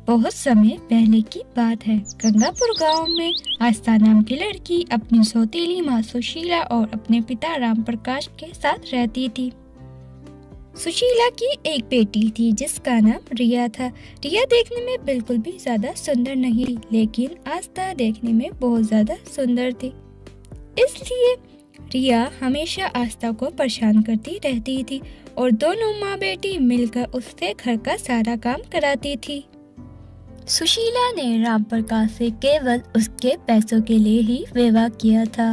बहुत समय पहले की बात है। गंगापुर गांव में आस्था नाम की लड़की अपनी सौतेली माँ सुशीला और अपने पिता राम प्रकाश के साथ रहती थी। सुशीला की एक बेटी थी जिसका नाम रिया था। रिया देखने में बिल्कुल भी ज्यादा सुंदर नहीं थी, लेकिन आस्था देखने में बहुत ज्यादा सुंदर थी। इसलिए रिया हमेशा आस्था को परेशान करती रहती थी और दोनों माँ बेटी मिलकर उससे घर का सारा काम कराती थी। सुशीला ने राम प्रकाश से केवल उसके पैसों के लिए ही विवाह किया था।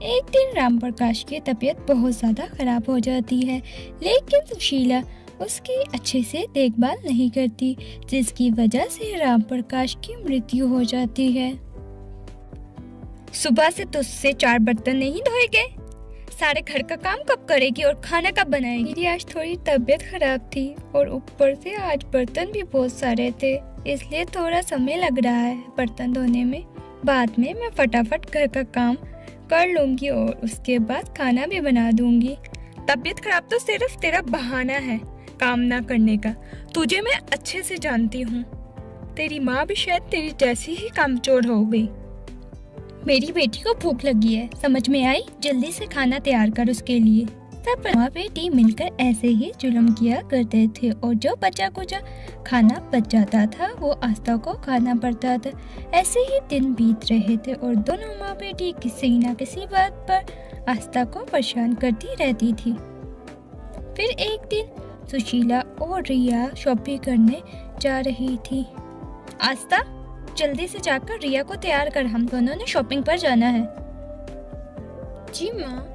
एक दिन राम प्रकाश की तबीयत बहुत ज्यादा खराब हो जाती है, लेकिन सुशीला उसकी अच्छे से देखभाल नहीं करती, जिसकी वजह से राम प्रकाश की मृत्यु हो जाती है। सुबह से तुझसे 4 बर्तन नहीं धोए गए, सारे घर का काम कब करेगी और खाना कब बनाएगी? मेरी आज थोड़ी तबीयत खराब थी और ऊपर से आज बर्तन भी बहुत सारे थे, इसलिए थोड़ा समय लग रहा है बर्तन धोने में। बाद में मैं फटाफट घर का काम कर लूंगी और उसके बाद खाना भी बना दूंगी। तबीयत खराब तो सिर्फ तेरा बहाना है काम ना करने का। तुझे मैं अच्छे से जानती हूँ। तेरी माँ भी शायद तेरी जैसी ही कामचोर हो गई। मेरी बेटी को भूख लगी है, समझ में आई? जल्दी से खाना तैयार कर उसके लिए। सब माँ बेटी मिलकर ऐसे ही जुल्म किया करते थे और जो बचा कुचा खाना बच जाता था वो आस्था को खाना पड़ता था। ऐसे ही दिन बीत रहे थे और दोनों माँ बेटी किसी न किसी बात पर आस्था को परेशान करती रहती थी। फिर एक दिन सुशीला और रिया शॉपिंग करने जा रही थी। आस्था, जल्दी से जाकर रिया को तैयार कर, हम दोनों ने शॉपिंग पर जाना है। जी माँ।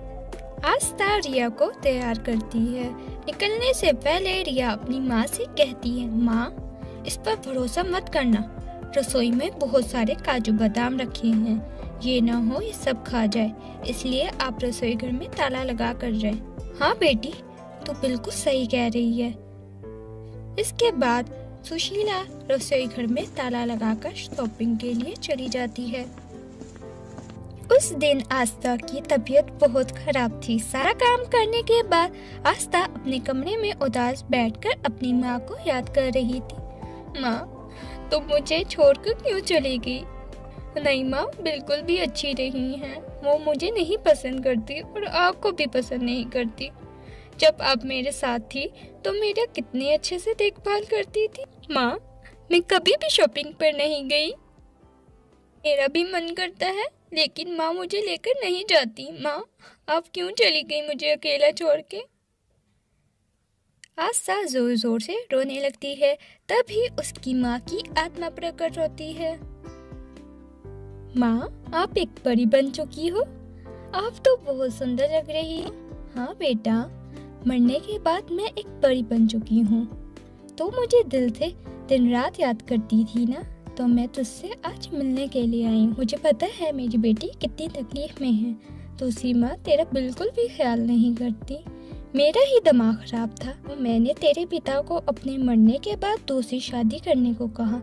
आस्था रिया को तैयार करती है। निकलने से पहले रिया अपनी माँ से कहती है, माँ, इस पर भरोसा मत करना, रसोई में बहुत सारे काजू बादाम रखे हैं, ये ना हो ये सब खा जाए, इसलिए आप रसोई घर में ताला लगा कर जाए। हाँ बेटी, तू बिल्कुल सही कह रही है। इसके बाद सुशीला रसोई घर में ताला लगाकर शॉपिंग के लिए चली जाती है। उस दिन आस्था की तबीयत बहुत खराब थी। सारा काम करने के बाद आस्था अपने कमरे में उदास बैठकर अपनी माँ को याद कर रही थी। माँ, तुम मुझे छोड़कर क्यों चली गई? नहीं माँ, बिल्कुल भी अच्छी नहीं है। वो मुझे नहीं पसंद करती और आपको भी पसंद नहीं करती। जब आप मेरे साथ थी तो मेरा कितने अच्छे से देखभाल करती थी। माँ, मैं कभी भी शॉपिंग पर नहीं गई। मेरा भी मन करता है, लेकिन माँ मुझे लेकर नहीं जाती। माँ, आप क्यों चली गई मुझे अकेला छोड़ के? आस्था जोर जोर से रोने लगती है। तभी उसकी माँ की आत्मा प्रकट होती है। माँ, आप एक परी बन चुकी हो। आप तो बहुत सुंदर लग रही हो। हाँ बेटा, मरने के बाद मैं एक परी बन चुकी हूँ। तो मुझे दिल से दिन रात याद करती थी ना, तो मैं तुझसे आज मिलने के लिए आई हूँ। मुझे पता है मेरी बेटी कितनी तकलीफ में है, तो उसी माँ तेरा बिल्कुल भी ख्याल नहीं करती। मेरा ही दिमाग खराब था। मैंने तेरे पिता को अपने मरने के बाद दूसरी शादी करने को कहा।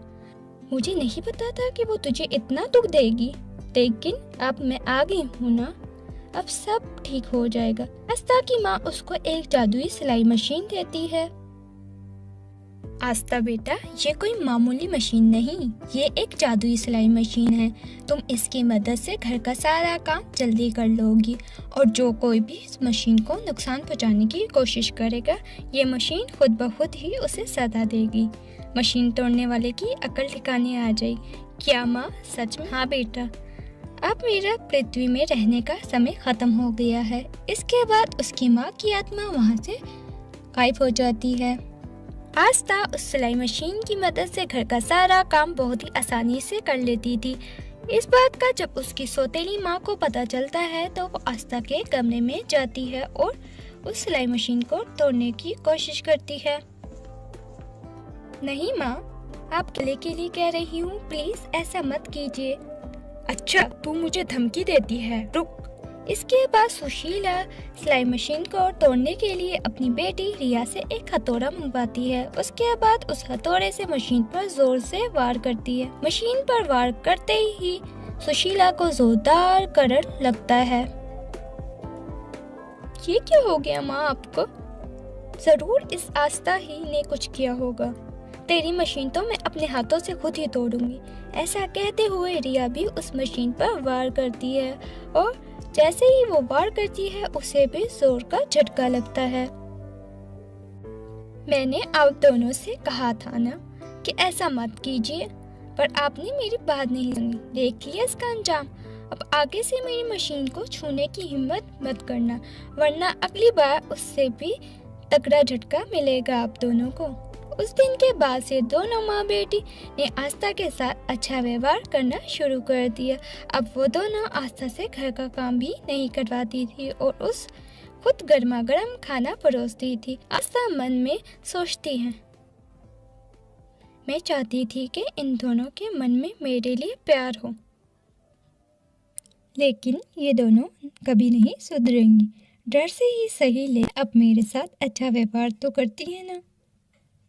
मुझे नहीं पता था कि वो तुझे इतना दुख देगी, लेकिन अब मैं आ गई हूँ ना, अब सब ठीक हो जाएगा। आस्था की माँ उसको एक जादुई सिलाई मशीन देती है। आस्था बेटा, ये कोई मामूली मशीन नहीं, ये एक जादुई सिलाई मशीन है। तुम इसकी मदद से घर का सारा काम जल्दी कर लोगी और जो कोई भी इस मशीन को नुकसान पहुंचाने की कोशिश करेगा, ये मशीन खुद ब खुद ही उसे सजा देगी। मशीन तोड़ने वाले की अकल ठिकाने आ जाएगी। क्या माँ, सच में? हाँ बेटा, अब मेरा पृथ्वी में रहने का समय खत्म हो गया है। इसके बाद उसकी माँ की आत्मा वहाँ से गायब हो जाती है। आस्था उस सिलाई मशीन की मदद से घर का सारा काम बहुत ही आसानी से कर लेती थी। इस बात का जब उसकी सौतेली माँ को पता चलता है तो वो आस्था के कमरे में जाती है और उस सिलाई मशीन को तोड़ने की कोशिश करती है। नहीं माँ, आप भले के लिए कह रही हूँ, प्लीज ऐसा मत कीजिए। अच्छा, तू मुझे धमकी देती है, रुक। इसके बाद सुशीला सिलाई मशीन को तोड़ने के लिए अपनी बेटी रिया से एक हथौड़ा मंगवाती है। उसके बाद उस हथौड़े से मशीन पर जोर से वार करती है। मशीन पर वार करते ही सुशीला को जोरदार करंट लगता है। ये क्या हो गया माँ आपको? जरूर इस आस्था ही ने कुछ किया होगा। तेरी मशीन तो मैं अपने हाथों से खुद ही तोड़ूंगी। ऐसा कहते हुए रिया भी उस मशीन पर वार करती है और जैसे ही वो वार करती है उसे भी जोर का झटका लगता है। मैंने आप दोनों से कहा था ना कि ऐसा मत कीजिए, पर आपने मेरी बात नहीं सुनी। देख लिया इसका अंजाम। अब आगे से मेरी मशीन को छूने की हिम्मत मत करना, वरना अगली बार उससे भी तगड़ा झटका मिलेगा आप दोनों को। उस दिन के बाद से दोनों माँ बेटी ने आस्था के साथ अच्छा व्यवहार करना शुरू कर दिया। अब वो दोनों आस्था से घर का काम भी नहीं करवाती थी और उस खुद गर्मा गर्म खाना परोसती थी। आस्था मन में सोचती है, मैं चाहती थी कि इन दोनों के मन में मेरे लिए प्यार हो, लेकिन ये दोनों कभी नहीं सुधरेंगी। डर से ही सही, ले अब मेरे साथ अच्छा व्यवहार तो करती है ना।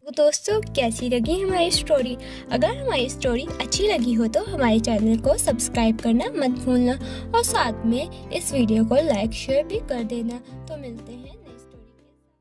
तो दोस्तों, कैसी लगी हमारी स्टोरी? अगर हमारी स्टोरी अच्छी लगी हो तो हमारे चैनल को सब्सक्राइब करना मत भूलना और साथ में इस वीडियो को लाइक शेयर भी कर देना। तो मिलते हैं।